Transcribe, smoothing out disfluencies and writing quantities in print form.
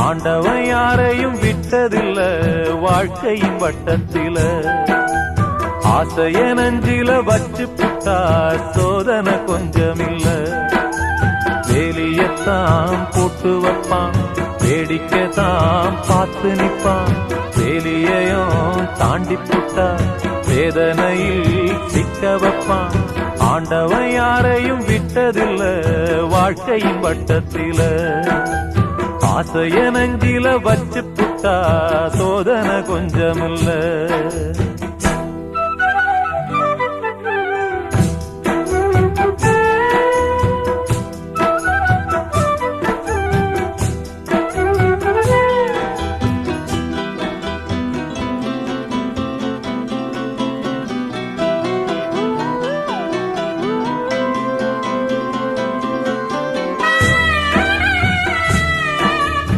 ஆண்டவன் யாரையும் விட்டதில்ல வாழ்க்கையின் வட்டத்தில. ஆசைய நஞ்சில வச்சு புட்டா சோதனை கொஞ்சமில்ல. வேலியத்தான் போட்டு வைப்பான், வேடிக்கைத்தான் பார்த்து நிற்பான். வேலியையும் தாண்டி புட்டா வேதனையில் சிக்க வைப்பான். ஆண்டவன் யாரையும் விட்டதில்ல வாழ்க்கையின் வட்டத்தில. ஆசைய நஞ்சில வச்சு புட்டா சோதனை கொஞ்சமில்ல.